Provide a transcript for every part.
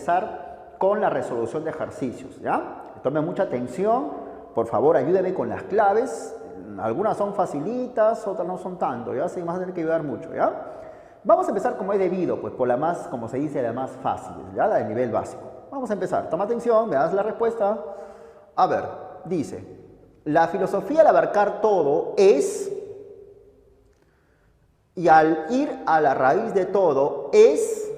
empezar con la resolución de ejercicios, ¿ya? Tomen mucha atención, por favor ayúdenme con las claves. Algunas son facilitas, otras no son tanto, ¿ya? Sí, vas a tener que ayudar mucho, ¿ya? Vamos a empezar como es debido, pues por la más, como se dice, la más fácil, ¿ya? La del nivel básico. Vamos a empezar. Toma atención, me das la respuesta. A ver, dice, la filosofía al abarcar todo es, y al ir a la raíz de todo es,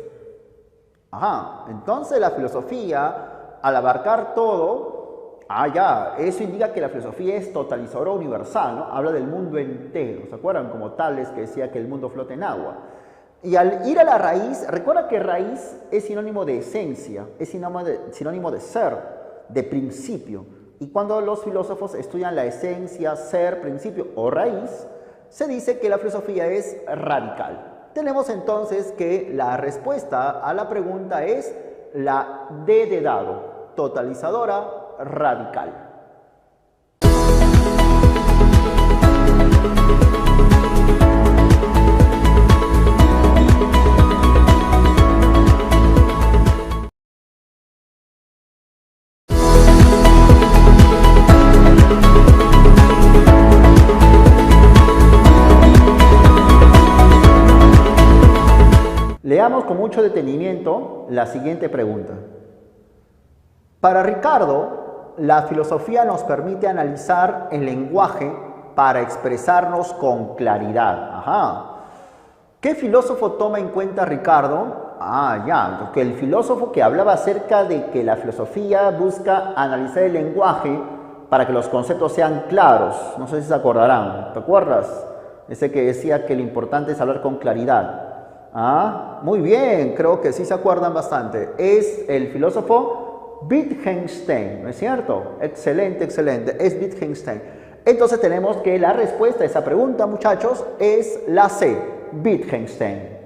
entonces la filosofía al abarcar todo, eso indica que la filosofía es totalizadora universal, ¿no? Habla del mundo entero, ¿se acuerdan? Como Tales que decía que el mundo flota en agua. Y al ir a la raíz, recuerda que raíz es sinónimo de esencia, es sinónimo de ser, de principio. Y cuando los filósofos estudian la esencia, ser, principio o raíz, se dice que la filosofía es radical. Tenemos entonces que la respuesta a la pregunta es la D de dado, totalizadora radical. Leamos con mucho detenimiento la siguiente pregunta. Para Ricardo, la filosofía nos permite analizar el lenguaje para expresarnos con claridad. ¿Qué filósofo toma en cuenta Ricardo? Que el filósofo que hablaba acerca de que la filosofía busca analizar el lenguaje para que los conceptos sean claros. No sé si se acordarán. ¿Te acuerdas? Ese que decía que lo importante es hablar con claridad. Muy bien, creo que sí se acuerdan bastante. Es el filósofo Wittgenstein, ¿no es cierto? Excelente, excelente, es Wittgenstein. Entonces tenemos que la respuesta a esa pregunta, muchachos, es la C, Wittgenstein.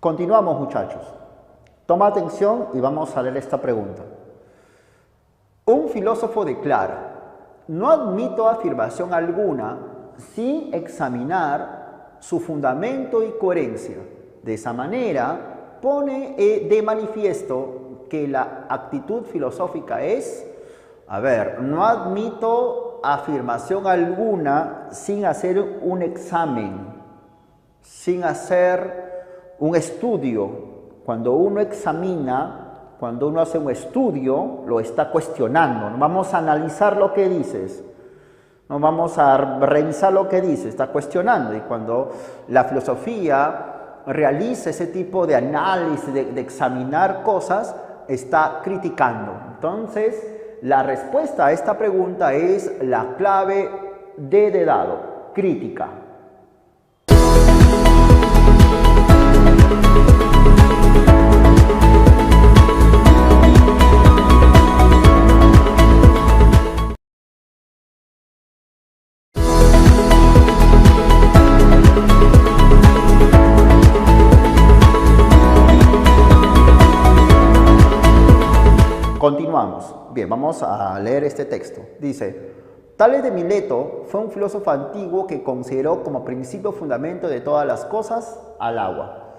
Continuamos, muchachos. Toma atención y vamos a leer esta pregunta. Un filósofo declara: no admito afirmación alguna sin examinar su fundamento y coherencia. De esa manera, pone de manifiesto que la actitud filosófica es, no admito afirmación alguna sin hacer un examen, sin hacer un estudio. Cuando uno examina, cuando uno hace un estudio, lo está cuestionando. No vamos a analizar lo que dices, no vamos a revisar lo que dices, está cuestionando. Y cuando la filosofía realiza ese tipo de análisis, de examinar cosas, está criticando. Entonces, la respuesta a esta pregunta es la clave D de dado, crítica. Continuamos. Bien, vamos a leer este texto. Dice: Tales de Mileto fue un filósofo antiguo que consideró como principio fundamento de todas las cosas al agua.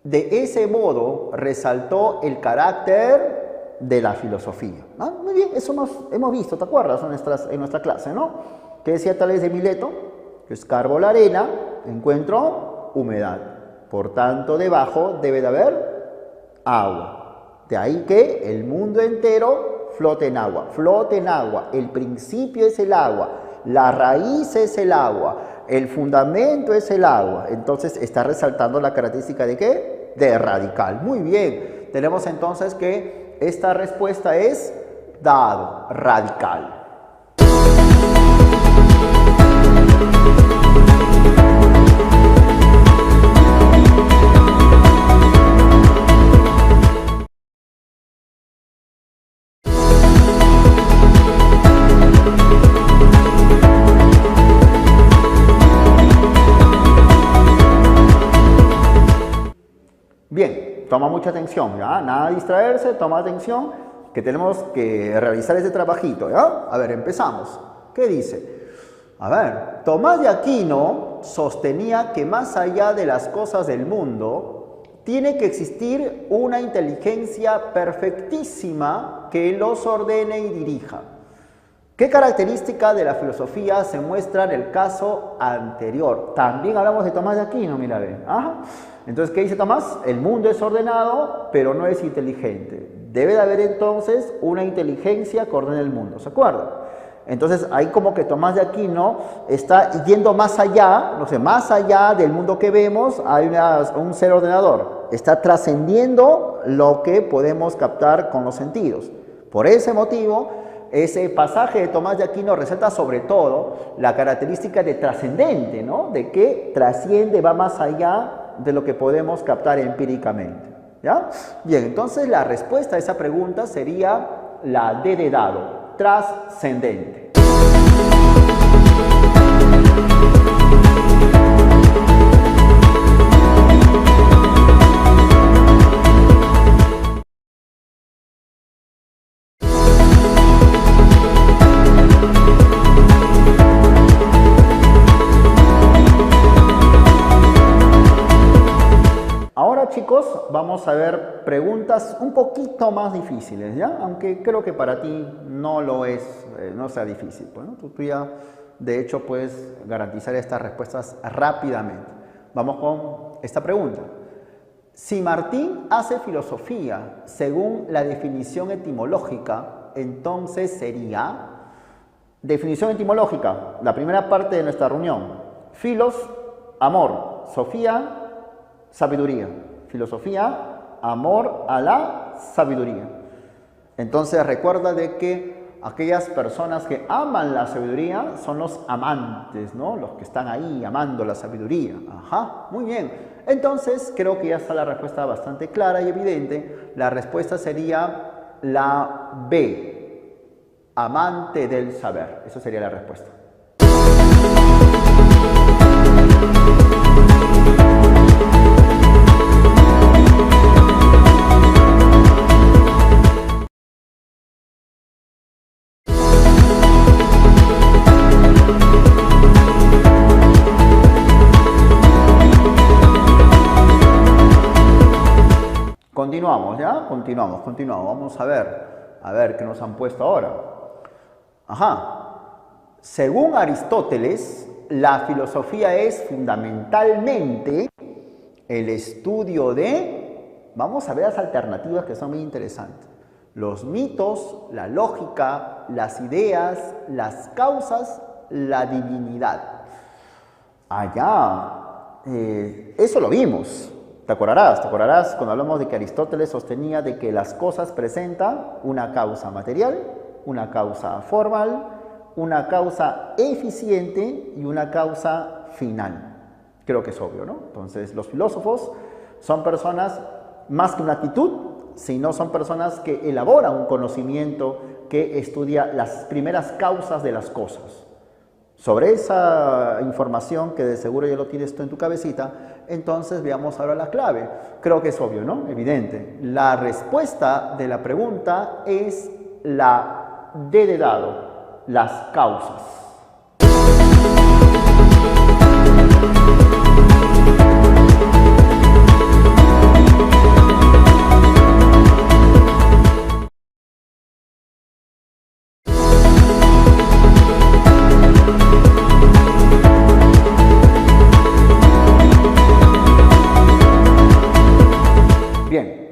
De ese modo resaltó el carácter de la filosofía. Muy bien, eso hemos visto, ¿te acuerdas? En nuestra clase, ¿no? ¿Qué decía Tales de Mileto? Yo escarbo la arena, encuentro humedad. Por tanto, debajo debe de haber agua. De ahí que el mundo entero flote en agua. Flote en agua. El principio es el agua. La raíz es el agua. El fundamento es el agua. Entonces está resaltando la característica de ¿qué? De radical. Muy bien. Tenemos entonces que esta respuesta es dado, radical. toma mucha atención, ¿ya? Nada de distraerse, toma atención, que tenemos que realizar este trabajito, ¿ya? A ver, empezamos. ¿Qué dice? A ver, Tomás de Aquino sostenía que más allá de las cosas del mundo, tiene que existir una inteligencia perfectísima que los ordene y dirija. ¿Qué característica de la filosofía se muestra en el caso anterior? También hablamos de Tomás de Aquino, mira, ve. Ajá. Entonces, ¿qué dice Tomás? El mundo es ordenado, pero no es inteligente. Debe de haber entonces una inteligencia que ordene el mundo, ¿se acuerdan? Entonces, ahí como que Tomás de Aquino está yendo más allá, no sé, más allá del mundo que vemos, hay un ser ordenador. Está trascendiendo lo que podemos captar con los sentidos. Por ese motivo, ese pasaje de Tomás de Aquino resalta sobre todo la característica de trascendente, ¿no? De que trasciende, va más allá de lo que podemos captar empíricamente, ¿ya? Bien, entonces la respuesta a esa pregunta sería la D de dado, trascendente. Ahora, chicos, vamos a ver preguntas un poquito más difíciles, ¿ya? Aunque creo que para ti no lo es, no sea difícil. Bueno, tú ya, de hecho, puedes garantizar estas respuestas rápidamente. Vamos con esta pregunta. Si Martín hace filosofía según la definición etimológica, entonces sería... Definición etimológica, la primera parte de nuestra reunión. Filos, amor. Sofía, sabiduría. Filosofía, amor a la sabiduría. Entonces recuerda de que aquellas personas que aman la sabiduría son los amantes, ¿no? Los que están ahí amando la sabiduría. Ajá, muy bien. Entonces creo que ya está la respuesta bastante clara y evidente. La respuesta sería la B, amante del saber. Esa sería la respuesta. Continuamos, ¿ya? Continuamos. Vamos a ver qué nos han puesto ahora. Ajá. Según Aristóteles, la filosofía es fundamentalmente el estudio de... Vamos a ver las alternativas que son muy interesantes. Los mitos, la lógica, las ideas, las causas, la divinidad. Eso lo vimos. ¿Te acordarás cuando hablamos de que Aristóteles sostenía de que las cosas presentan una causa material, una causa formal, una causa eficiente y una causa final? Creo que es obvio, ¿no? Entonces, los filósofos son personas más que una actitud, sino son personas que elaboran un conocimiento que estudia las primeras causas de las cosas. Sobre esa información, que de seguro ya lo tienes tú en tu cabecita, entonces veamos ahora la clave. Creo que es obvio, ¿no? Evidente. La respuesta de la pregunta es la D de dado, las causas.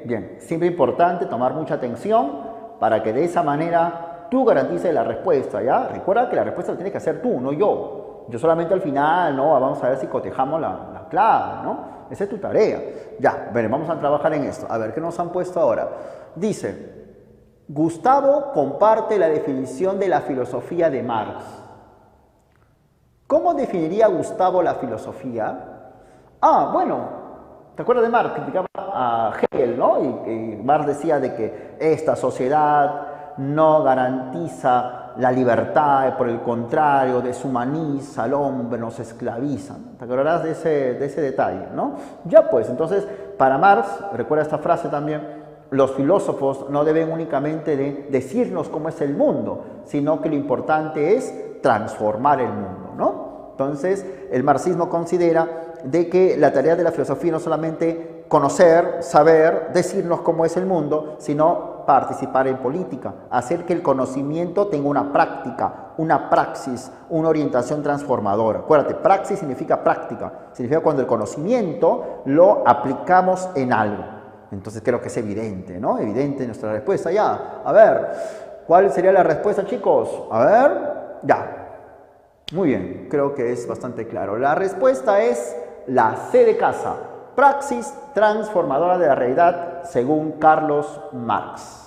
Bien, siempre importante tomar mucha atención para que de esa manera tú garantices la respuesta, ¿ya? Recuerda que la respuesta la tienes que hacer tú, no yo. Yo solamente al final, ¿no? Vamos a ver si cotejamos la clave, ¿no? Esa es tu tarea. Ya, vamos a trabajar en esto. A ver, ¿qué nos han puesto ahora? Dice, Gustavo comparte la definición de la filosofía de Marx. ¿Cómo definiría Gustavo la filosofía? Bueno, ¿te acuerdas de Marx? Criticaba a Hegel, ¿no? Y Marx decía de que esta sociedad no garantiza la libertad, por el contrario, deshumaniza al hombre, nos esclaviza. ¿Te acordarás de ese detalle, no? Ya pues, entonces para Marx, recuerda esta frase también, los filósofos no deben únicamente de decirnos cómo es el mundo, sino que lo importante es transformar el mundo, ¿no? Entonces, el marxismo considera de que la tarea de la filosofía no solamente conocer, saber, decirnos cómo es el mundo, sino participar en política, hacer que el conocimiento tenga una práctica, una praxis, una orientación transformadora. Acuérdate, praxis significa práctica, significa cuando el conocimiento lo aplicamos en algo. Entonces creo que es evidente, ¿no? Evidente nuestra respuesta ya. A ver, ¿cuál sería la respuesta, chicos? A ver, ya. Muy bien, creo que es bastante claro. La respuesta es la C de casa. Praxis transformadora de la realidad según Carlos Marx.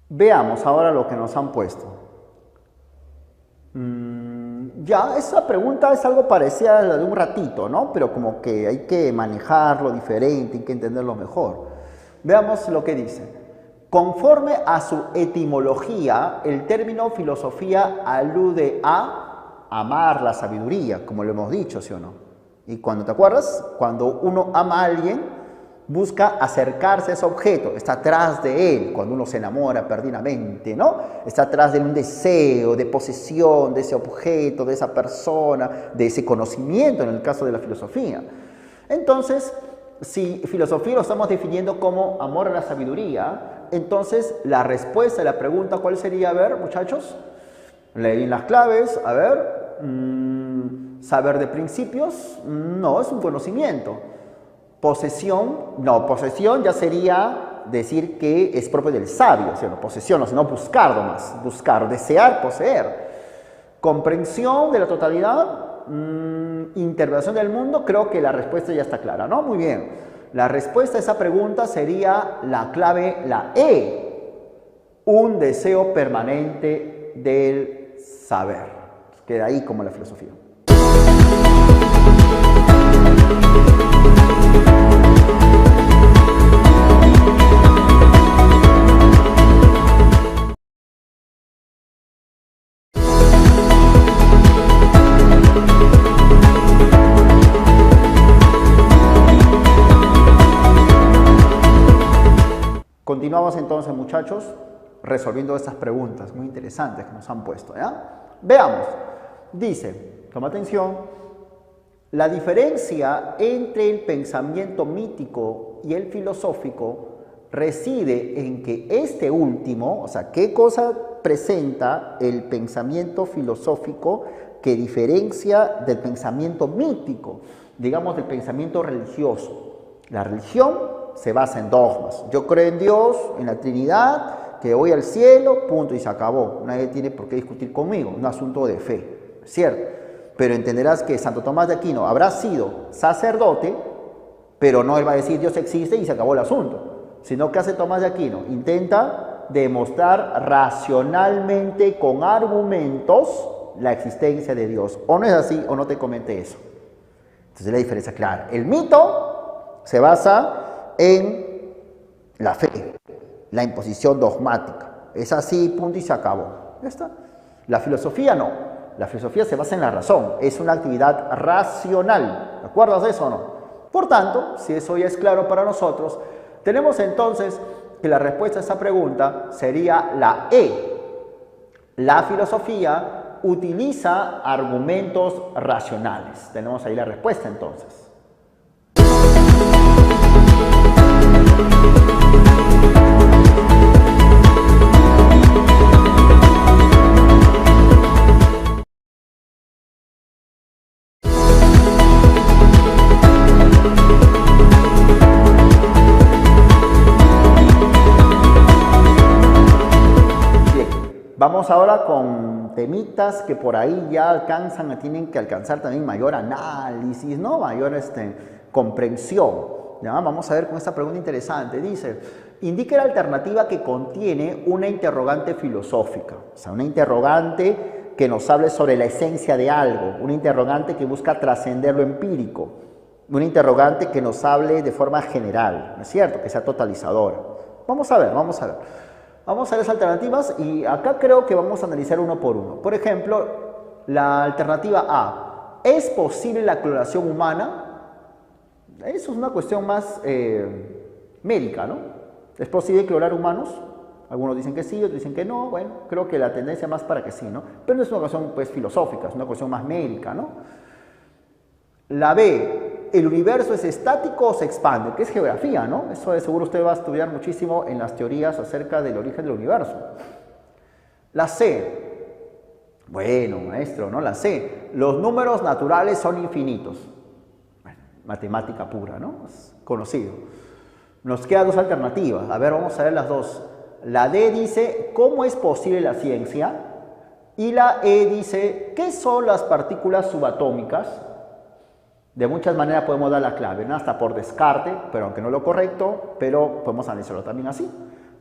Veamos ahora lo que nos han puesto. Ya, esa pregunta es algo parecida a la de un ratito, ¿no? Pero como que hay que manejarlo diferente, hay que entenderlo mejor. Veamos lo que dice. Conforme a su etimología, el término filosofía alude a amar la sabiduría, como lo hemos dicho, ¿sí o no? Y cuando te acuerdas, cuando uno ama a alguien, busca acercarse a ese objeto, está atrás de él, cuando uno se enamora perdidamente, ¿no? Está atrás de un deseo, de posesión de ese objeto, de esa persona, de ese conocimiento, en el caso de la filosofía. Entonces, si filosofía lo estamos definiendo como amor a la sabiduría, entonces la respuesta a la pregunta, ¿cuál sería? A ver, muchachos, leen las claves, a ver, saber de principios, no, es un conocimiento. Posesión, no, posesión ya sería decir que es propio del sabio, ¿sí? No, posesión, no, sino buscar nomás, buscar, desear, poseer. Comprensión de la totalidad, interpretación del mundo, creo que la respuesta ya está clara, ¿no? Muy bien. La respuesta a esa pregunta sería la clave, la E, un deseo permanente del saber. Queda ahí como la filosofía. Continuamos entonces, muchachos, resolviendo estas preguntas muy interesantes que nos han puesto, ¿ya? Veamos. Dice, toma atención, la diferencia entre el pensamiento mítico y el filosófico reside en que este último, o sea, ¿qué cosa presenta el pensamiento filosófico que diferencia del pensamiento mítico, digamos del pensamiento religioso? La religión se basa en dogmas. Yo creo en Dios, en la Trinidad, que voy al cielo, punto, y se acabó. Nadie tiene por qué discutir conmigo, un asunto de fe, ¿cierto? Pero entenderás que Santo Tomás de Aquino habrá sido sacerdote, pero no él va a decir Dios existe y se acabó el asunto. Sino que hace Tomás de Aquino, intenta demostrar racionalmente, con argumentos, la existencia de Dios. O no es así, o no te comenté eso. Entonces la diferencia es clara. El mito se basa en la fe, la imposición dogmática. Es así, punto, y se acabó. ¿Ya está? La filosofía no. La filosofía se basa en la razón. Es una actividad racional. ¿Te acuerdas de eso o no? Por tanto, si eso ya es claro para nosotros, tenemos entonces que la respuesta a esa pregunta sería la E. La filosofía utiliza argumentos racionales. Tenemos ahí la respuesta entonces. Vamos ahora con temitas que por ahí ya tienen que alcanzar también mayor análisis, ¿no? Mayor comprensión. ¿Ya? Vamos a ver con esta pregunta interesante. Dice, indique la alternativa que contiene una interrogante filosófica. O sea, una interrogante que nos hable sobre la esencia de algo, un interrogante que busca trascender lo empírico, un interrogante que nos hable de forma general, ¿no es cierto? Que sea totalizadora. Vamos a ver. Vamos a ver las alternativas y acá creo que vamos a analizar uno por uno. Por ejemplo, la alternativa A. ¿Es posible la clonación humana? Eso es una cuestión más médica, ¿no? ¿Es posible clonar humanos? Algunos dicen que sí, otros dicen que no. Bueno, creo que la tendencia más para que sí, ¿no? Pero no es una cuestión pues, filosófica, es una cuestión más médica, ¿no? La B, ¿el universo es estático o se expande? Que es geografía, ¿no? Eso de seguro usted va a estudiar muchísimo en las teorías acerca del origen del universo. La C, bueno, maestro, ¿no? La C, los números naturales son infinitos. Bueno, matemática pura, ¿no? Es conocido. Nos quedan dos alternativas. A ver, vamos a ver las dos. La D dice, ¿cómo es posible la ciencia? Y la E dice, ¿qué son las partículas subatómicas? De muchas maneras podemos dar la clave, ¿no? Hasta por descarte, pero aunque no lo correcto, pero podemos analizarlo también así.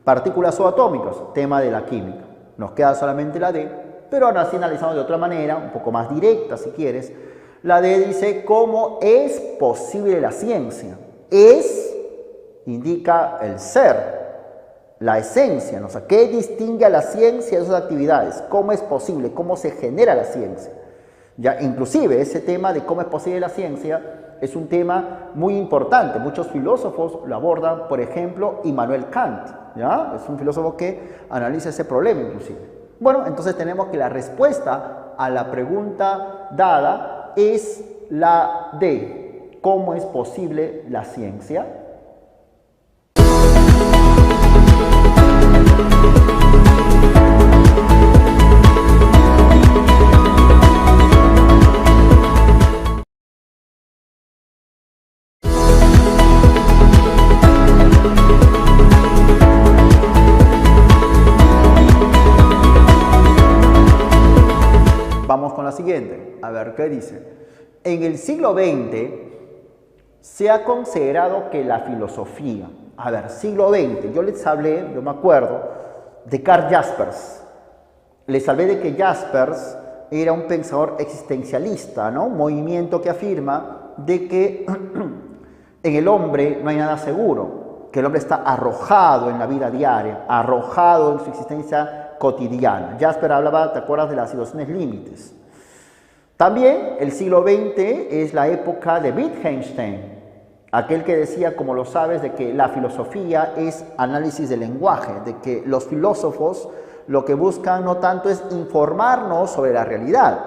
Partículas subatómicas, tema de la química. Nos queda solamente la D, pero ahora sí analizamos de otra manera, un poco más directa si quieres. La D dice, ¿cómo es posible la ciencia? Es indica el ser, la esencia, ¿no? O sea, ¿qué distingue a la ciencia de sus actividades? ¿Cómo es posible? ¿Cómo se genera la ciencia? Ya, inclusive ese tema de cómo es posible la ciencia es un tema muy importante. Muchos filósofos lo abordan, por ejemplo, Immanuel Kant, ¿ya? Es un filósofo que analiza ese problema inclusive. Bueno, entonces tenemos que la respuesta a la pregunta dada es la D. ¿Cómo es posible la ciencia? Vamos con la siguiente, a ver qué dice. En el siglo XX se ha considerado que la filosofía, a ver, siglo XX, yo les hablé, yo me acuerdo, de Karl Jaspers. Les hablé de que Jaspers era un pensador existencialista, ¿no? Un movimiento que afirma de que en el hombre no hay nada seguro, que el hombre está arrojado en la vida diaria, arrojado en su existencia cotidiana. Jasper hablaba, ¿te acuerdas?, de las situaciones límites. También el siglo XX es la época de Wittgenstein, aquel que decía, como lo sabes, de que la filosofía es análisis del lenguaje, de que los filósofos lo que buscan no tanto es informarnos sobre la realidad.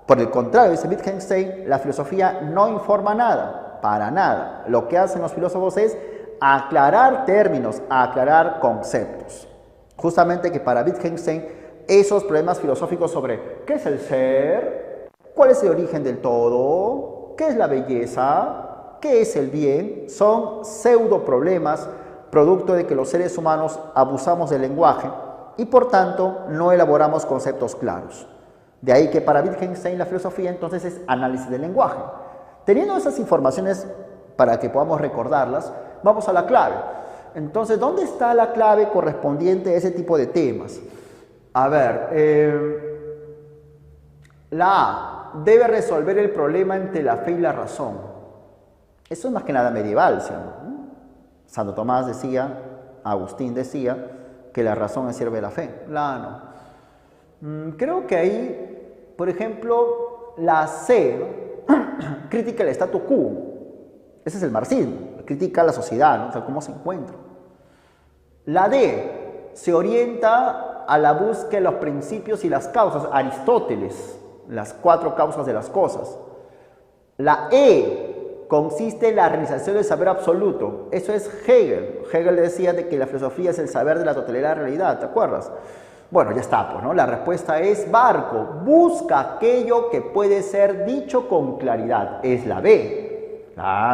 Por el contrario, dice Wittgenstein, la filosofía no informa nada, para nada. Lo que hacen los filósofos es aclarar términos, aclarar conceptos. Justamente que para Wittgenstein esos problemas filosóficos sobre qué es el ser, cuál es el origen del todo, qué es la belleza, qué es el bien, son pseudo problemas producto de que los seres humanos abusamos del lenguaje y por tanto no elaboramos conceptos claros. De ahí que para Wittgenstein la filosofía entonces es análisis del lenguaje. Teniendo esas informaciones para que podamos recordarlas, vamos a la clave. Entonces, ¿dónde está la clave correspondiente a ese tipo de temas? A ver, la A, debe resolver el problema entre la fe y la razón. Eso es más que nada medieval, ¿sí? Santo Tomás decía, Agustín decía, que la razón sirve de la fe. La A no. Creo que ahí, por ejemplo, la C, critica el statu quo. Ese es el marxismo. Critica a la sociedad, ¿no? O sea, cómo se encuentra. La D se orienta a la búsqueda de los principios y las causas, Aristóteles, las 4 causas de las cosas. La E consiste en la realización del saber absoluto, eso es Hegel. Hegel decía de que la filosofía es el saber de la totalidad de la realidad, ¿te acuerdas? Bueno, ya está, pues, ¿no? La respuesta es Barco, busca aquello que puede ser dicho con claridad, es la B.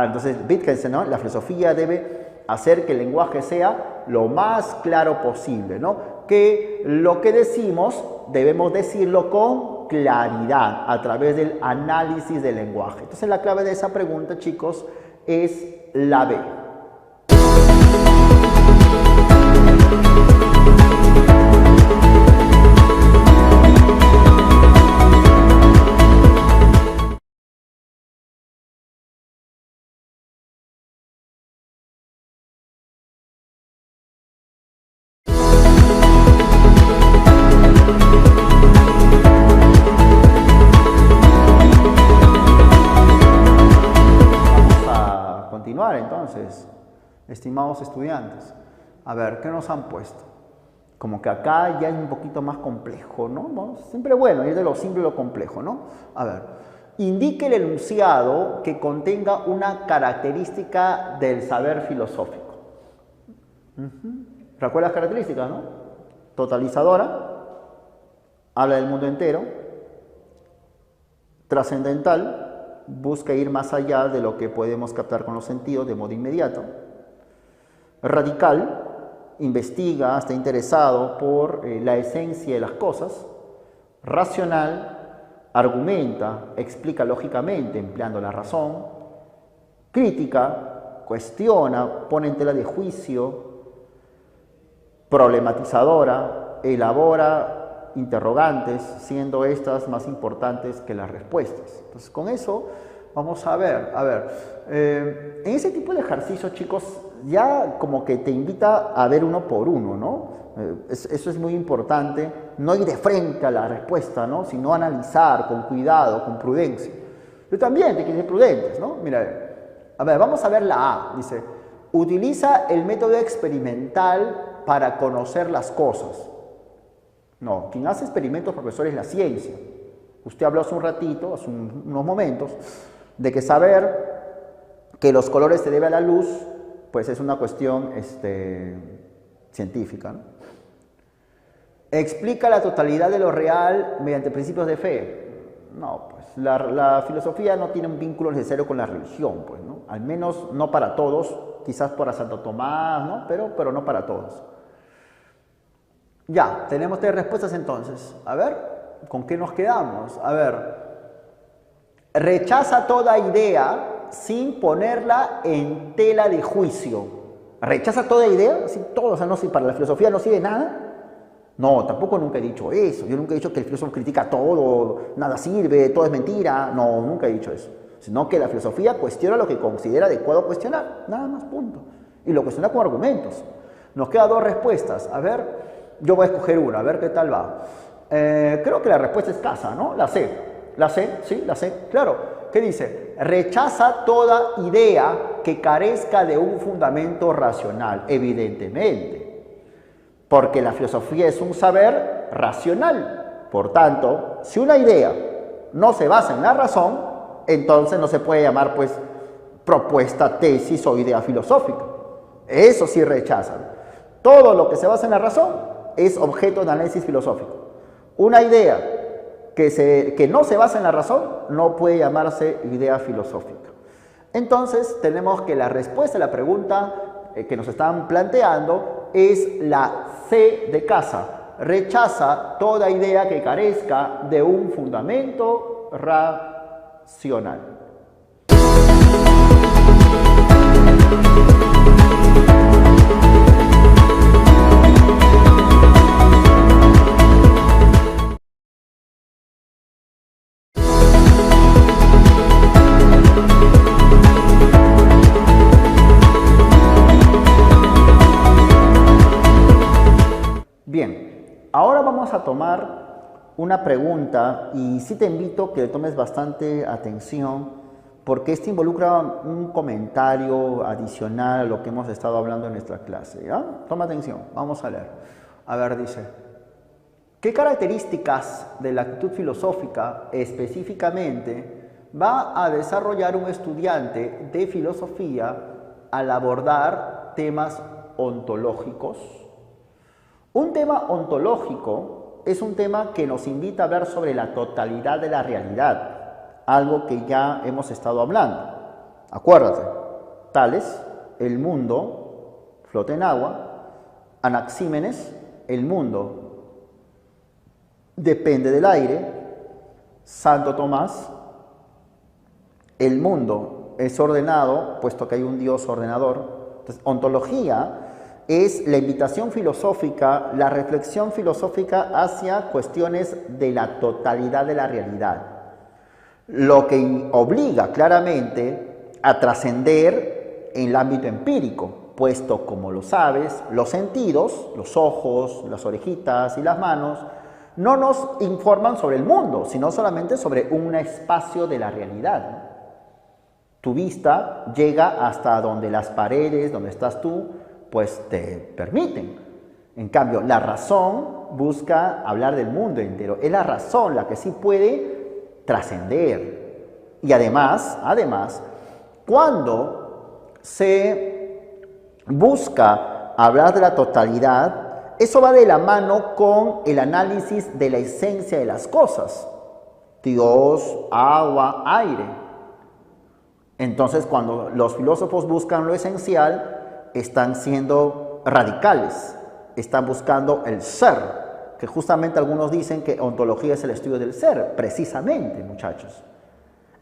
Entonces Wittgenstein, ¿no? La filosofía debe hacer que el lenguaje sea lo más claro posible, ¿no? Que lo que decimos debemos decirlo con claridad a través del análisis del lenguaje. Entonces la clave de esa pregunta, chicos, es la B. estimados estudiantes? A ver, ¿qué nos han puesto? Como que acá ya es un poquito más complejo, ¿no? Siempre bueno, ir de lo simple a lo complejo, ¿no? A ver, indique el enunciado que contenga una característica del saber filosófico. ¿Recuerdas las características, no? Totalizadora, habla del mundo entero. Trascendental, busca ir más allá de lo que podemos captar con los sentidos de modo inmediato. Radical, investiga, está interesado por la esencia de las cosas. Racional, argumenta, explica lógicamente empleando la razón. Crítica, cuestiona, pone en tela de juicio. Problematizadora, elabora interrogantes, siendo estas más importantes que las respuestas. Entonces, con eso vamos a ver, en ese tipo de ejercicios, chicos, ya como que te invita a ver uno por uno, ¿no? Eso es muy importante, no ir de frente a la respuesta, ¿no? Sino analizar con cuidado, con prudencia. Pero también te que ser prudentes, ¿no? Mira, a ver, vamos a ver la A. Dice, utiliza el método experimental para conocer las cosas. No, quien hace experimentos, profesor, es la ciencia. Usted habló hace un ratito, hace unos momentos, de que saber que los colores se deben a la luz, pues es una cuestión científica, ¿no? Explica la totalidad de lo real mediante principios de fe. No, pues la filosofía no tiene un vínculo necesario con la religión, pues, ¿no? Al menos no para todos, quizás para Santo Tomás, ¿no? Pero no para todos. Ya, tenemos 3 respuestas entonces. A ver, ¿con qué nos quedamos? A ver, rechaza toda idea sin ponerla en tela de juicio. ¿Rechaza toda idea? Así, todo, o sea, no, si para la filosofía no sirve nada. No, tampoco nunca he dicho eso. Yo nunca he dicho que el filósofo critica todo, nada sirve, todo es mentira. No, nunca he dicho eso. Sino que la filosofía cuestiona lo que considera adecuado cuestionar. Nada más, punto. Y lo cuestiona con argumentos. Nos quedan 2 respuestas. A ver, yo voy a escoger una, a ver qué tal va. Creo que la respuesta es escasa, ¿no? La C. La C, sí, la C. Claro. ¿Qué dice? Rechaza toda idea que carezca de un fundamento racional, evidentemente. Porque la filosofía es un saber racional. Por tanto, si una idea no se basa en la razón, entonces no se puede llamar, pues, propuesta, tesis o idea filosófica. Eso sí rechazan. Todo lo que se basa en la razón es objeto de análisis filosófico. Una idea que no se basa en la razón no puede llamarse idea filosófica. Entonces, tenemos que la respuesta a la pregunta que nos están planteando es la C de casa. Rechaza toda idea que carezca de un fundamento racional. Bien, ahora vamos a tomar una pregunta y sí te invito a que le tomes bastante atención porque esto involucra un comentario adicional a lo que hemos estado hablando en nuestra clase, ¿ya? Toma atención, vamos a leer. A ver, dice, ¿qué características de la actitud filosófica específicamente va a desarrollar un estudiante de filosofía al abordar temas ontológicos? Un tema ontológico es un tema que nos invita a hablar sobre la totalidad de la realidad, algo que ya hemos estado hablando. Acuérdate, Tales, el mundo flota en agua, Anaxímenes, el mundo depende del aire, Santo Tomás, el mundo es ordenado, puesto que hay un Dios ordenador. Entonces, ontología es la invitación filosófica, la reflexión filosófica hacia cuestiones de la totalidad de la realidad, lo que obliga claramente a trascender en el ámbito empírico, puesto, como lo sabes, los sentidos, los ojos, las orejitas y las manos, no nos informan sobre el mundo, sino solamente sobre un espacio de la realidad. Tu vista llega hasta donde las paredes, donde estás tú, pues te permiten. En cambio, la razón busca hablar del mundo entero. Es la razón la que sí puede trascender. Y además, cuando se busca hablar de la totalidad, eso va de la mano con el análisis de la esencia de las cosas. Dios, agua, aire. Entonces, cuando los filósofos buscan lo esencial, están siendo radicales. Están buscando el ser, que justamente algunos dicen que ontología es el estudio del ser, precisamente, muchachos.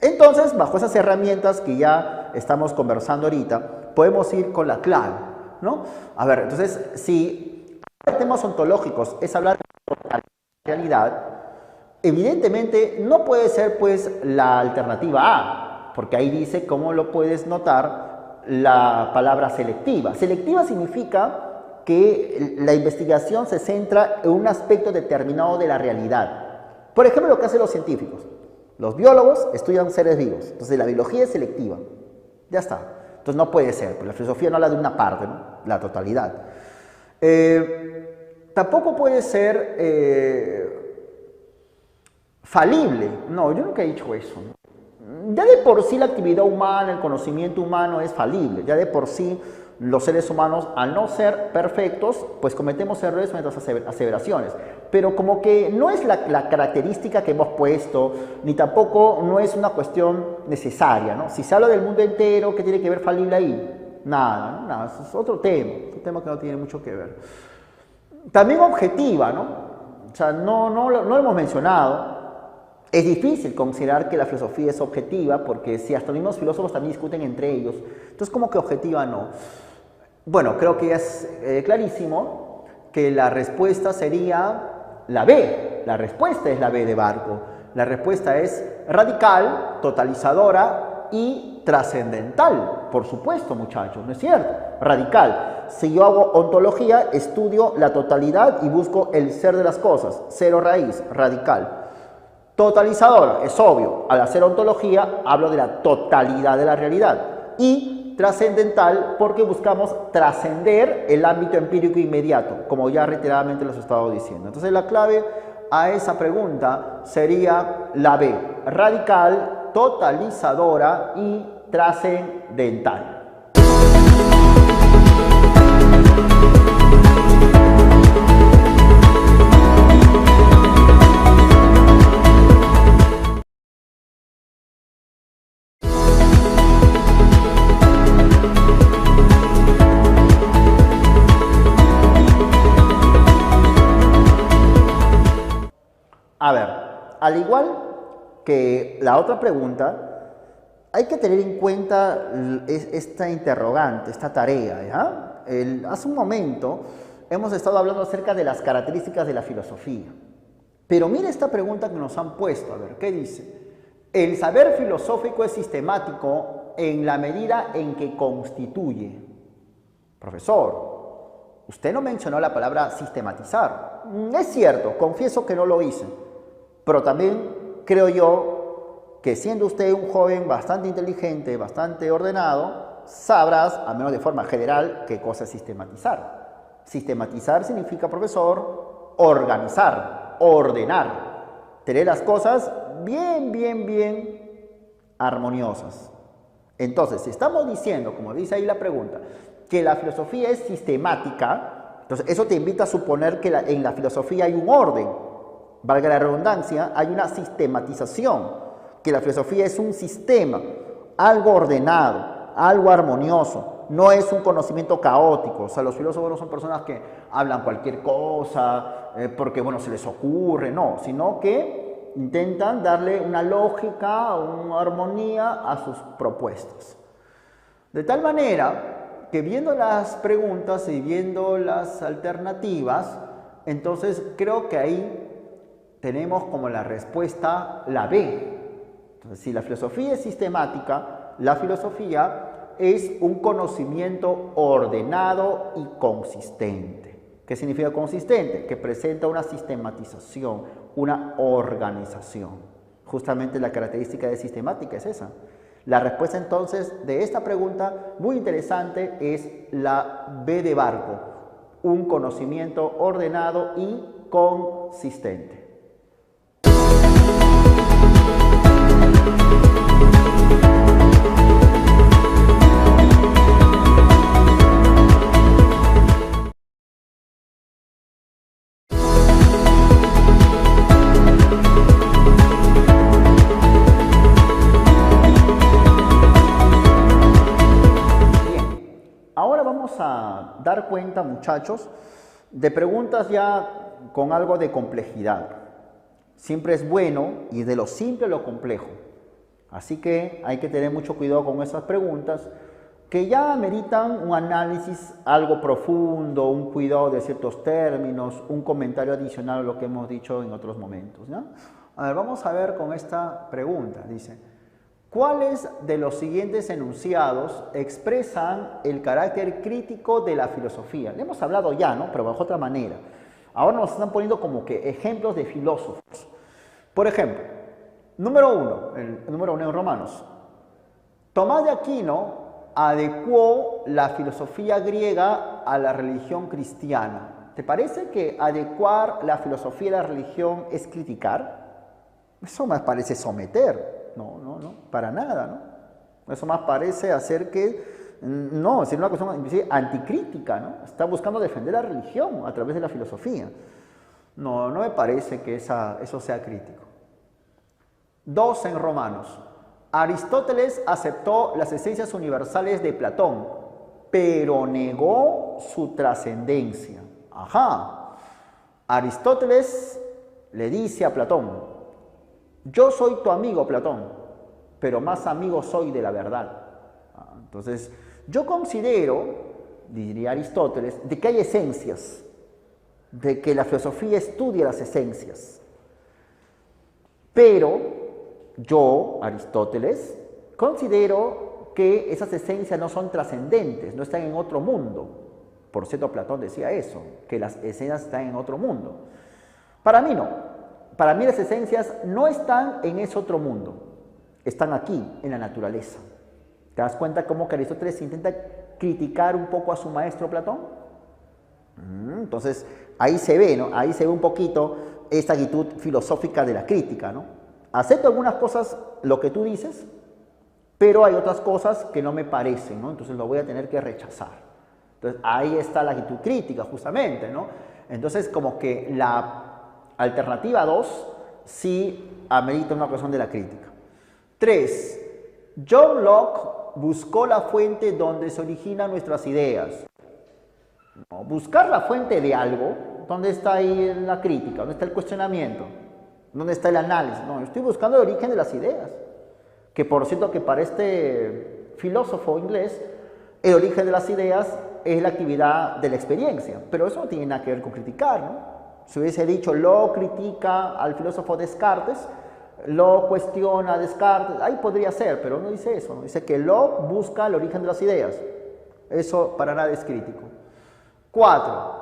Entonces, bajo esas herramientas que ya estamos conversando ahorita, podemos ir con la clave, ¿no? A ver, entonces, si temas ontológicos es hablar de la realidad, evidentemente no puede ser pues la alternativa A, porque ahí dice, ¿cómo lo puedes notar? La palabra selectiva. Selectiva significa que la investigación se centra en un aspecto determinado de la realidad. Por ejemplo, lo que hacen los científicos. Los biólogos estudian seres vivos. Entonces, la biología es selectiva. Ya está. Entonces, no puede ser. Porque la filosofía no habla de una parte, ¿no? La totalidad. Tampoco puede ser falible. No, yo nunca he dicho eso, ¿no? Ya de por sí la actividad humana, el conocimiento humano es falible. Ya de por sí los seres humanos, al no ser perfectos, pues cometemos errores en nuestras aseveraciones. Pero como que no es la característica que hemos puesto, ni tampoco no es una cuestión necesaria, ¿no? Si se habla del mundo entero, ¿qué tiene que ver falible ahí? Nada, ¿no? Nada, eso es otro tema, un tema que no tiene mucho que ver. También objetiva, ¿no? O sea, no lo hemos mencionado. Es difícil considerar que la filosofía es objetiva, porque si hasta los mismos filósofos también discuten entre ellos, entonces como que objetiva no. Bueno, creo que ya es clarísimo que la respuesta sería la B. La respuesta es la B de Barco. La respuesta es radical, totalizadora y trascendental. Por supuesto, muchachos, ¿no es cierto? Radical. Si yo hago ontología, estudio la totalidad y busco el ser de las cosas. Cero raíz, radical. Totalizador, es obvio, al hacer ontología hablo de la totalidad de la realidad. Y trascendental porque buscamos trascender el ámbito empírico inmediato, como ya reiteradamente les he estado diciendo. Entonces la clave a esa pregunta sería la B, radical, totalizadora y trascendental. A ver, al igual que la otra pregunta, hay que tener en cuenta esta interrogante, esta tarea, ¿ya? Hace un momento hemos estado hablando acerca de las características de la filosofía. Pero mira esta pregunta que nos han puesto, a ver, ¿qué dice? El saber filosófico es sistemático en la medida en que constituye. Profesor, usted no mencionó la palabra sistematizar. Es cierto, confieso que no lo hice. Pero también creo yo que siendo usted un joven bastante inteligente, bastante ordenado, sabrás, al menos de forma general, qué cosa es sistematizar. Sistematizar significa, profesor, organizar, ordenar, tener las cosas bien armoniosas. Entonces, si estamos diciendo, como dice ahí la pregunta, que la filosofía es sistemática, entonces eso te invita a suponer que en la filosofía hay un orden. Valga la redundancia, hay una sistematización, que la filosofía es un sistema, algo ordenado, algo armonioso, no es un conocimiento caótico. O sea, los filósofos no son personas que hablan cualquier cosa porque, bueno, se les ocurre, no, sino que intentan darle una lógica, una armonía a sus propuestas. De tal manera que viendo las preguntas y viendo las alternativas, entonces creo que ahí tenemos como la respuesta la B. Entonces, si la filosofía es sistemática, la filosofía es un conocimiento ordenado y consistente. ¿Qué significa consistente? Que presenta una sistematización, una organización. Justamente la característica de sistemática es esa. La respuesta entonces de esta pregunta, muy interesante, es la B de barco, un conocimiento ordenado y consistente. A dar cuenta, muchachos, de preguntas ya con algo de complejidad. Siempre es bueno ir de lo simple a lo complejo. Así que hay que tener mucho cuidado con esas preguntas que ya meritan un análisis algo profundo, un cuidado de ciertos términos, un comentario adicional a lo que hemos dicho en otros momentos, ¿no? A ver, vamos a ver con esta pregunta. Dice, ¿cuáles de los siguientes enunciados expresan el carácter crítico de la filosofía? Le hemos hablado ya, ¿no? Pero bajo otra manera. Ahora nos están poniendo como que ejemplos de filósofos. Por ejemplo, el número uno en Romanos. Tomás de Aquino adecuó la filosofía griega a la religión cristiana. ¿Te parece que adecuar la filosofía a la religión es criticar? Eso más parece someter. No, para nada, ¿no? Eso más parece hacer que, no, es una cuestión inclusive anticrítica, ¿no? Está buscando defender la religión a través de la filosofía. No me parece que eso sea crítico. 2 en Romanos. Aristóteles aceptó las esencias universales de Platón, pero negó su trascendencia. Ajá. Aristóteles le dice a Platón, yo soy tu amigo, Platón, pero más amigo soy de la verdad. Entonces, yo considero, diría Aristóteles, de que hay esencias, de que la filosofía estudia las esencias. Pero yo, Aristóteles, considero que esas esencias no son trascendentes, no están en otro mundo. Por cierto, Platón decía eso, que las esencias están en otro mundo. Para mí no. Para mí las esencias no están en ese otro mundo, están aquí, en la naturaleza. ¿Te das cuenta cómo que Aristóteles intenta criticar un poco a su maestro Platón? Entonces, ahí se ve, ¿no? Ahí se ve un poquito esta actitud filosófica de la crítica, ¿no? Acepto algunas cosas, lo que tú dices, pero hay otras cosas que no me parecen, ¿no? Entonces lo voy a tener que rechazar. Entonces, ahí está la actitud crítica, justamente, ¿no? Entonces, como que la alternativa 2 sí amerita una cuestión de la crítica. 3. John Locke buscó la fuente donde se originan nuestras ideas. ¿No? Buscar la fuente de algo, ¿dónde está ahí la crítica? ¿Dónde está el cuestionamiento? ¿Dónde está el análisis? No, yo estoy buscando el origen de las ideas. Que por cierto que para este filósofo inglés, el origen de las ideas es la actividad de la experiencia. Pero eso no tiene nada que ver con criticar, ¿no? Si hubiese dicho, Locke critica al filósofo Descartes, Locke cuestiona a Descartes, ahí podría ser, pero no dice eso, ¿no? Dice que Locke busca el origen de las ideas. Eso para nada es crítico. 4.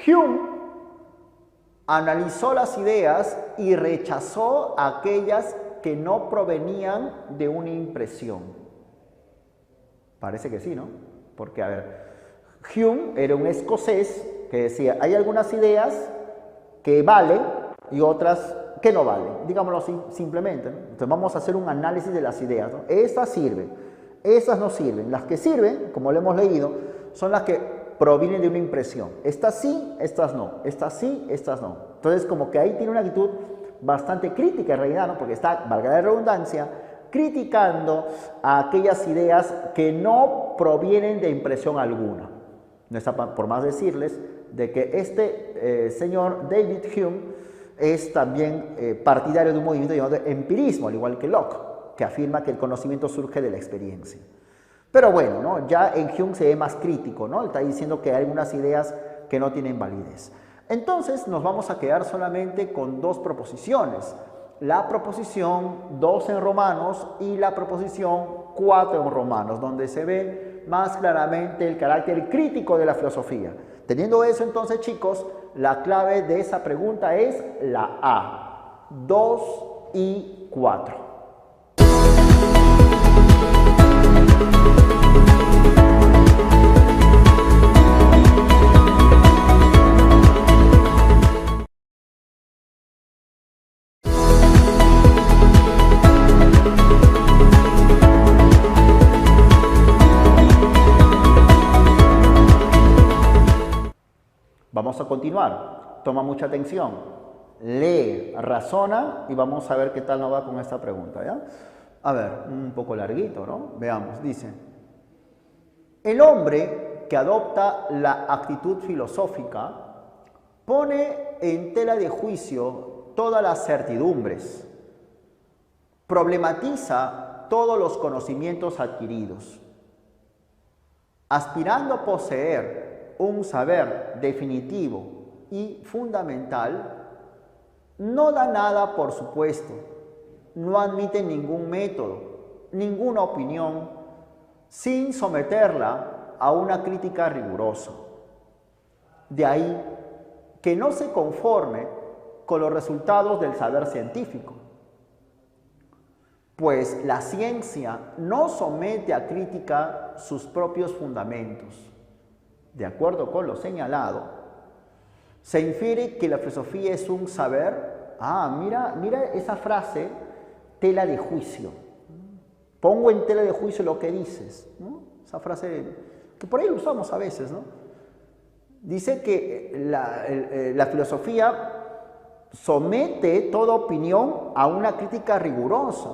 Hume analizó las ideas y rechazó aquellas que no provenían de una impresión. Parece que sí, ¿no? Porque, a ver, Hume era un escocés que decía, hay algunas ideas que valen y otras que no valen, digámoslo así, simplemente, ¿no? Entonces vamos a hacer un análisis de las ideas, ¿no? Estas sirven, estas no sirven. Las que sirven, como lo hemos leído, son las que provienen de una impresión. Estas sí, estas no. Estas sí, estas no. Entonces, como que ahí tiene una actitud bastante crítica en realidad, ¿no? Porque está, valga la redundancia, criticando a aquellas ideas que no provienen de impresión alguna. No está por más decirles de que este señor David Hume es también partidario de un movimiento llamado empirismo, al igual que Locke, que afirma que el conocimiento surge de la experiencia. Pero bueno, ¿no? Ya en Hume se ve más crítico, ¿no? Está diciendo que hay algunas ideas que no tienen validez. Entonces nos vamos a quedar solamente con dos proposiciones. La proposición 2 en Romanos y la proposición 4 en Romanos, donde se ve más claramente el carácter crítico de la filosofía. Teniendo eso, entonces, chicos, la clave de esa pregunta es la A, 2 y 4. Vamos a continuar. Toma mucha atención. Lee, razona y vamos a ver qué tal nos va con esta pregunta, ¿ya? A ver, un poco larguito, ¿no? Veamos, dice: el hombre que adopta la actitud filosófica pone en tela de juicio todas las certidumbres, problematiza todos los conocimientos adquiridos, aspirando a poseer un saber definitivo y fundamental, no da nada por supuesto, no admite ningún método, ninguna opinión, sin someterla a una crítica rigurosa. De ahí que no se conforme con los resultados del saber científico, pues la ciencia no somete a crítica sus propios fundamentos. De acuerdo con lo señalado, se infiere que la filosofía es un saber. Mira esa frase, tela de juicio. Pongo en tela de juicio lo que dices, ¿no? Esa frase que por ahí lo usamos a veces, ¿no? Dice que la filosofía somete toda opinión a una crítica rigurosa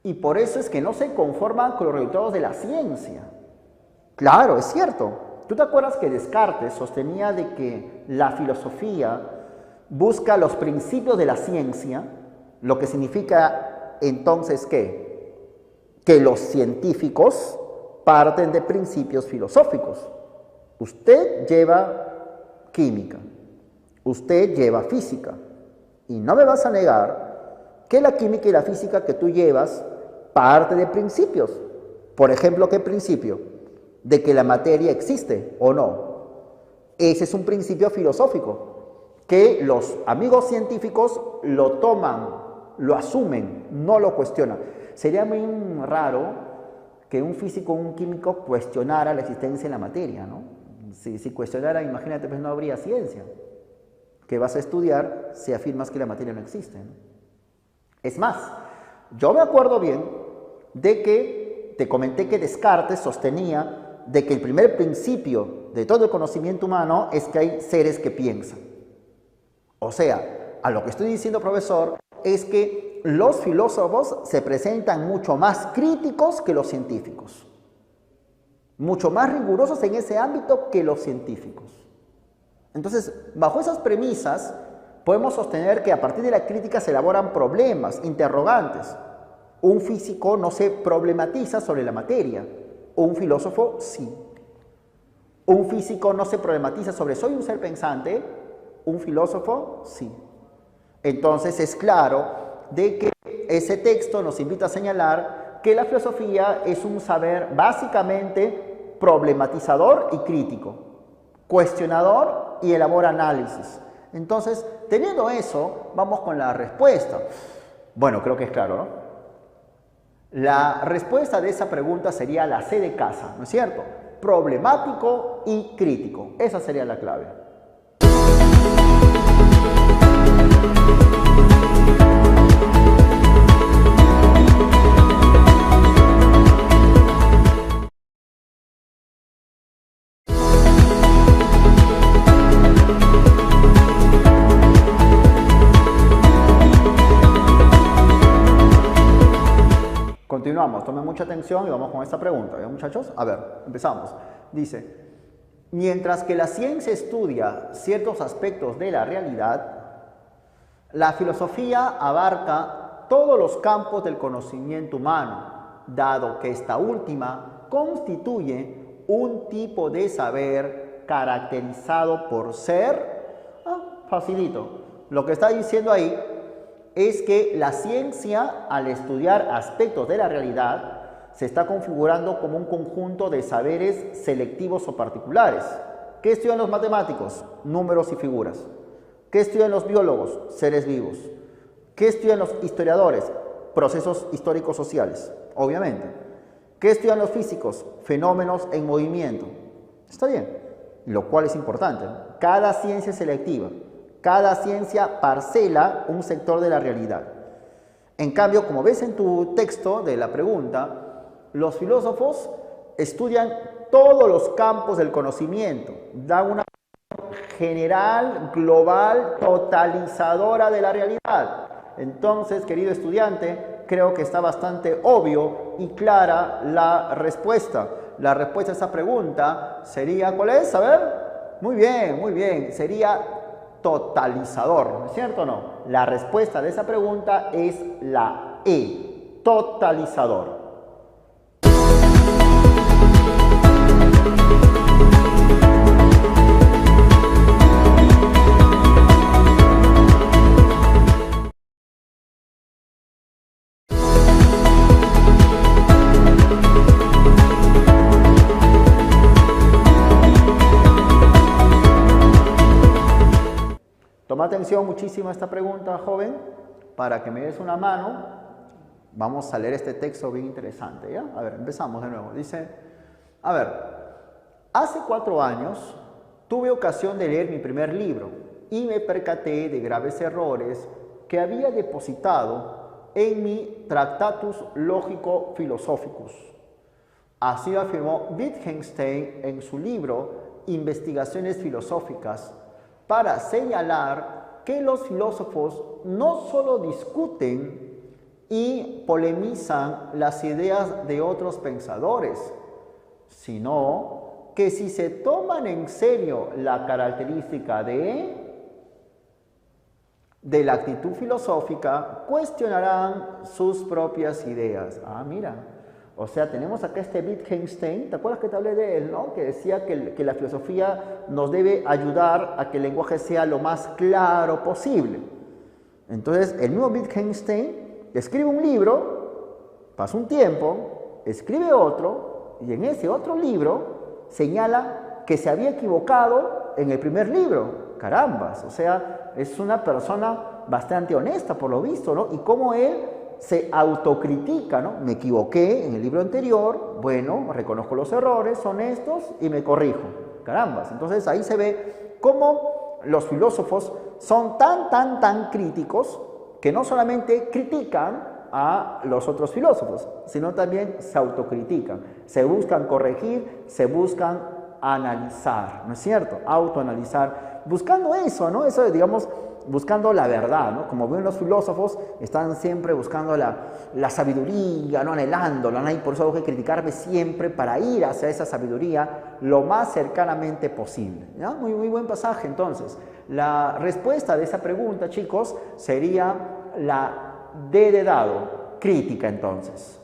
y por eso es que no se conforman con los resultados de la ciencia. Claro, es cierto. ¿Tú te acuerdas que Descartes sostenía de que la filosofía busca los principios de la ciencia? Lo que significa entonces que los científicos parten de principios filosóficos. Usted lleva química, usted lleva física, y no me vas a negar que la química y la física que tú llevas parte de principios. Por ejemplo, ¿qué principio? De que la materia existe o no. Ese es un principio filosófico que los amigos científicos lo toman, lo asumen, no lo cuestionan. Sería muy raro que un físico o un químico cuestionara la existencia de la materia, ¿no? Si cuestionara, imagínate, pues no habría ciencia. ¿Qué vas a estudiar si afirmas que la materia no existe, ¿no? Es más, yo me acuerdo bien de que te comenté que Descartes sostenía de que el primer principio de todo el conocimiento humano es que hay seres que piensan. O sea, a lo que estoy diciendo, profesor, es que los filósofos se presentan mucho más críticos que los científicos, mucho más rigurosos en ese ámbito que los científicos. Entonces, bajo esas premisas, podemos sostener que a partir de la crítica se elaboran problemas, interrogantes. Un físico no se problematiza sobre la materia, un filósofo sí. Un físico no se problematiza sobre soy un ser pensante, un filósofo sí. Entonces es claro de que ese texto nos invita a señalar que la filosofía es un saber básicamente problematizador y crítico, cuestionador y elabora análisis. Entonces, teniendo eso, vamos con la respuesta. Bueno, creo que es claro, ¿no? La respuesta de esa pregunta sería la C de casa, ¿no es cierto? Problemático y crítico. Esa sería la clave. Continuamos, tomen mucha atención y vamos con esta pregunta, ¿ya, muchachos? A ver, empezamos. Dice: mientras que la ciencia estudia ciertos aspectos de la realidad, la filosofía abarca todos los campos del conocimiento humano, dado que esta última constituye un tipo de saber caracterizado por ser... facilito. Lo que está diciendo ahí es que la ciencia, al estudiar aspectos de la realidad, se está configurando como un conjunto de saberes selectivos o particulares. ¿Qué estudian los matemáticos? Números y figuras. ¿Qué estudian los biólogos? Seres vivos. ¿Qué estudian los historiadores? Procesos históricos sociales, obviamente. ¿Qué estudian los físicos? Fenómenos en movimiento. Está bien, lo cual es importante, ¿no? Cada ciencia es selectiva. Cada ciencia parcela un sector de la realidad. En cambio, como ves en tu texto de la pregunta, los filósofos estudian todos los campos del conocimiento, dan una general, global, totalizadora de la realidad. Entonces, querido estudiante, creo que está bastante obvio y clara la respuesta. La respuesta a esa pregunta sería, ¿cuál es? A ver, muy bien, sería totalizador, ¿no es cierto o no? La respuesta de esa pregunta es la E, totalizador. Toma atención muchísimo a esta pregunta, joven, para que me des una mano. Vamos a leer este texto bien interesante, ¿ya? A ver, empezamos de nuevo. Dice, a ver, hace 4 años tuve ocasión de leer mi primer libro y me percaté de graves errores que había depositado en mi Tractatus Lógico-Philosophicus. Así lo afirmó Wittgenstein en su libro Investigaciones Filosóficas, para señalar que los filósofos no solo discuten y polemizan las ideas de otros pensadores, sino que si se toman en serio la característica de la actitud filosófica, cuestionarán sus propias ideas. Ah, mira. O sea, tenemos acá este Wittgenstein, ¿te acuerdas que te hablé de él, no? Que decía que la filosofía nos debe ayudar a que el lenguaje sea lo más claro posible. Entonces, el mismo Wittgenstein escribe un libro, pasa un tiempo, escribe otro, y en ese otro libro señala que se había equivocado en el primer libro. Carambas, o sea, es una persona bastante honesta por lo visto, ¿no? Y cómo él se autocritica, ¿no? Me equivoqué en el libro anterior, bueno, reconozco los errores, son estos y me corrijo. Carambas, entonces ahí se ve cómo los filósofos son tan críticos que no solamente critican a los otros filósofos, sino también se autocritican, se buscan corregir, se buscan analizar, ¿no es cierto? Autoanalizar, buscando eso, ¿no? Eso, digamos, buscando la verdad, ¿no? Como ven los filósofos, están siempre buscando la sabiduría, no anhelándola, ¿no? Y por eso hay que criticarme siempre para ir hacia esa sabiduría lo más cercanamente posible, ¿ya? Muy buen pasaje, entonces. La respuesta de esa pregunta, chicos, sería la D de dado, crítica, entonces.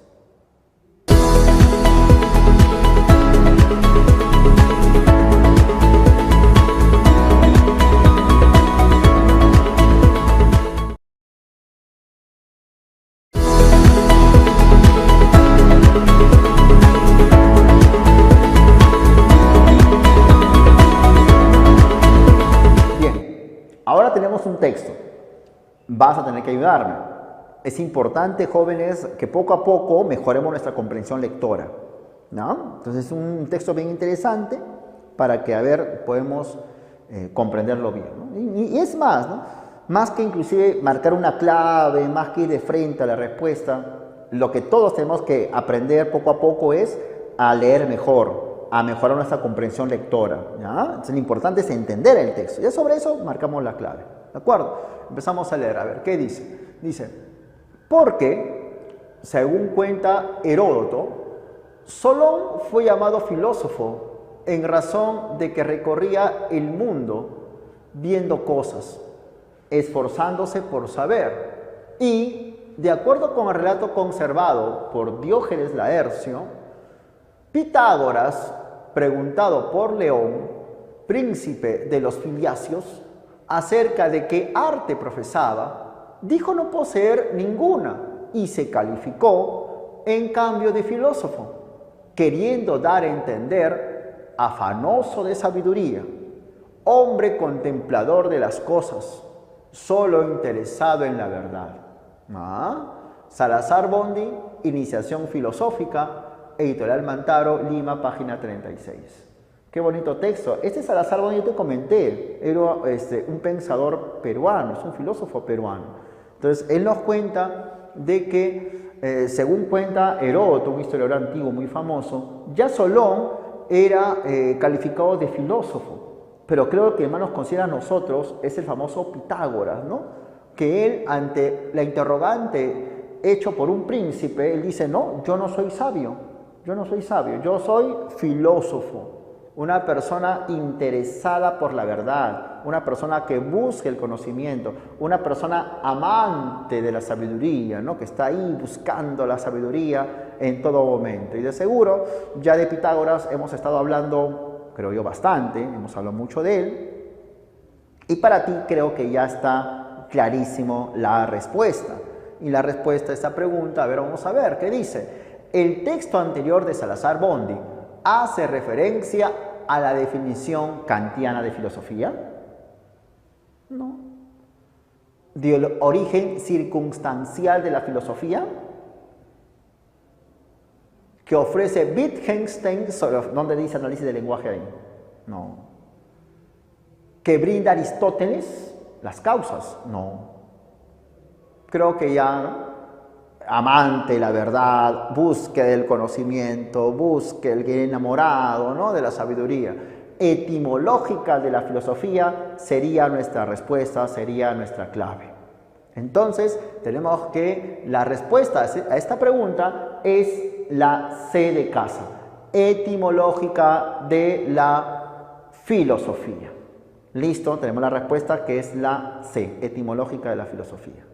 Ahora tenemos un texto, vas a tener que ayudarme. Es importante, jóvenes, que poco a poco mejoremos nuestra comprensión lectora, ¿no? Entonces es un texto bien interesante para que, a ver, podemos comprenderlo bien, ¿no? Y es más, ¿no? Más que inclusive marcar una clave, más que ir de frente a la respuesta, lo que todos tenemos que aprender poco a poco es a leer mejor, a mejorar nuestra comprensión lectora, ¿ya? Entonces lo importante es entender el texto. Ya sobre eso marcamos la clave, ¿de acuerdo? Empezamos a leer, a ver, ¿qué dice? Dice, porque, según cuenta Heródoto, Solón fue llamado filósofo en razón de que recorría el mundo viendo cosas, esforzándose por saber, y, de acuerdo con el relato conservado por Diógenes Laercio, Pitágoras, preguntado por León, príncipe de los filiacios, acerca de qué arte profesaba, dijo no poseer ninguna y se calificó en cambio de filósofo, queriendo dar a entender, afanoso de sabiduría, hombre contemplador de las cosas, solo interesado en la verdad. Salazar Bondi, Iniciación Filosófica, Editorial Mantaro, Lima, página 36. Qué bonito texto. Este Salazar Bondy, yo te comenté, era un pensador peruano, es un filósofo peruano. Entonces, él nos cuenta de que, según cuenta Heródoto, un historiador antiguo muy famoso, ya Solón era calificado de filósofo, pero creo que más nos considera a nosotros es el famoso Pitágoras, ¿no? Que él, ante la interrogante hecho por un príncipe, él dice, no, yo no soy sabio, yo soy filósofo. Una persona interesada por la verdad, una persona que busca el conocimiento, una persona amante de la sabiduría, ¿no? Que está ahí buscando la sabiduría en todo momento. Y de seguro, ya de Pitágoras hemos estado hablando, creo yo, bastante, hemos hablado mucho de él. Y para ti creo que ya está clarísimo la respuesta. Y la respuesta a esta pregunta, a ver, vamos a ver, ¿qué dice? El texto anterior de Salazar Bondy hace referencia a la definición kantiana de filosofía. No. ¿Del origen circunstancial de la filosofía que ofrece Wittgenstein, ¿dónde dice análisis del lenguaje ahí? No. ¿Que brinda Aristóteles? Las causas. No. Creo que ya amante de la verdad, busque del conocimiento, busque el bien enamorado, ¿no? De la sabiduría etimológica de la filosofía sería nuestra respuesta, sería nuestra clave. Entonces, tenemos que la respuesta a esta pregunta es la C de casa, etimológica de la filosofía. Listo, tenemos la respuesta que es la C, etimológica de la filosofía.